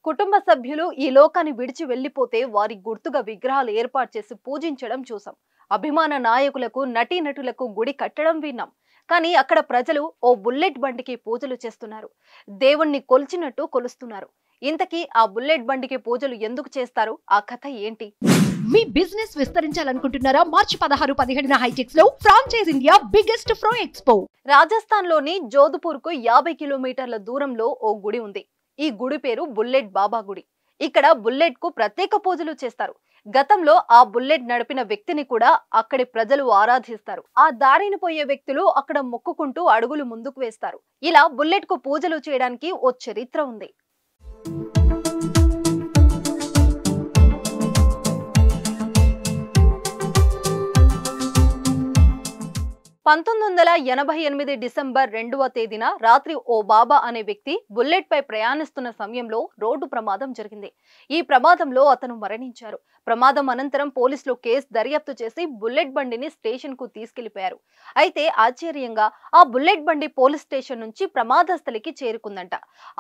కుటుంబ సభ్యులు ఈ లోకాన్ని విడిచి వెళ్లిపోతే వారి గుర్తుగా విగ్రహాలు ఏర్పాటు చేసి పూజించడం చూసాం. అభిమాన నాయకులకు, నటీనటులకు గుడి కట్టడం విన్నాం. కానీ అక్కడ ప్రజలు ఓ బుల్లెట్ బండికి పూజలు చేస్తున్నారు. దేవుణ్ణి కొల్చినట్టు కొలుస్తున్నారు. ఇంతకీ ఆ బుల్లెట్ బండికి పూజలు ఎందుకు చేస్తారు? ఆ కథ ఏంటి? మీ బిజినెస్ విస్తరించాలనుకుంటున్నారా? మార్చి 16, 17న హైటెక్స్ లో franchise India biggest ఫ్రో expo. Rajasthan లోని జోధ్పూర్ కు 50 కిలోమీటర్ల దూరంలో ఓ గుడి ఉంది. ఈ గుడి పేరు బుల్లెట్ బాబా గుడి. ఇక్కడ బుల్లెట్ కు ప్రత్యేక పూజలు చేస్తారు. గతంలో ఆ బుల్లెట్ నడిపిన వ్యక్తిని కూడా అక్కడి ప్రజలు ఆరాధిస్తారు. ఆ దారిని పోయే వ్యక్తులు అక్కడ మొక్కుకుంటూ అడుగులు ముందుకు వేస్తారు. ఇలా బుల్లెట్ కు పూజలు చేయడానికి ఓ చరిత్ర ఉంది. 1988 డిసెంబర్ 2వ తేదీన రాత్రి ఓ బాబా అనే వ్యక్తి బుల్లెట్ పై ప్రయాణిస్తున్న సమయంలో రోడ్డు ప్రమాదం జరిగింది. ఈ ప్రమాదంలో అతను మరణించారు. ప్రమాదం అనంతరం పోలీసులు కేసు దర్యాప్తు చేసి బుల్లెట్ బండిని స్టేషన్ కు తీసుకెళ్లిపోయారు. అయితే ఆశ్చర్యంగా ఆ బుల్లెట్ బండి పోలీస్ స్టేషన్ నుంచి ప్రమాద స్థలికి చేరుకుందంట.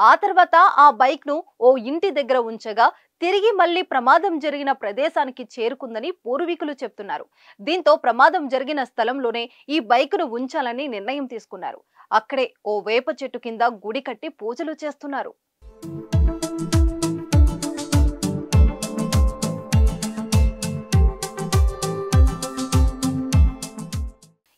ఆ తర్వాత ఆ బైక్ ను ఓ ఇంటి దగ్గర ఉంచగా తిరిగి మళ్లీ ప్రమాదం జరిగిన ప్రదేశానికి చేరుకుందని పూర్వీకులు చెప్తున్నారు. దీంతో ప్రమాదం జరిగిన స్థలంలోనే ఈ బైక్ ను ఉంచాలని నిర్ణయం తీసుకున్నారు. అక్కడే ఓ వేప చెట్టు కింద గుడి కట్టి పూజలు చేస్తున్నారు.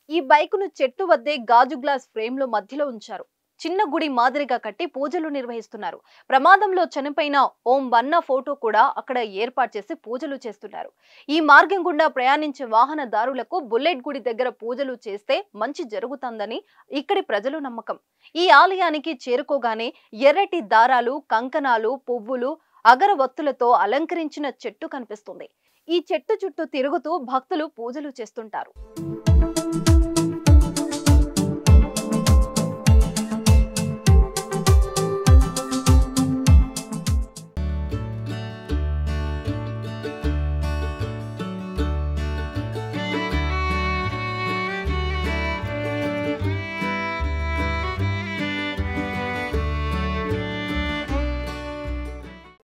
ఈ బైక్ ను చెట్టు వద్దే గాజు గ్లాస్ ఫ్రేమ్ లో మధ్యలో ఉంచారు. చిన్న గుడి మాదిరిగా కట్టి పూజలు నిర్వహిస్తున్నారు. ప్రమాదంలో చనిపోయిన ఓం బన్నా ఫోటో కూడా అక్కడ ఏర్పాటు చేసి పూజలు చేస్తున్నారు. ఈ మార్గం గుండా ప్రయాణించే వాహనదారులకు బుల్లెట్ గుడి దగ్గర పూజలు చేస్తే మంచి జరుగుతుందని ఇక్కడి ప్రజలు నమ్మకం. ఈ ఆలయానికి చేరుకోగానే ఎర్రటి దారాలు, కంకణాలు, పువ్వులు, అగరవత్తులతో అలంకరించిన చెట్టు కనిపిస్తుంది. ఈ చెట్టు చుట్టూ తిరుగుతూ భక్తులు పూజలు చేస్తుంటారు.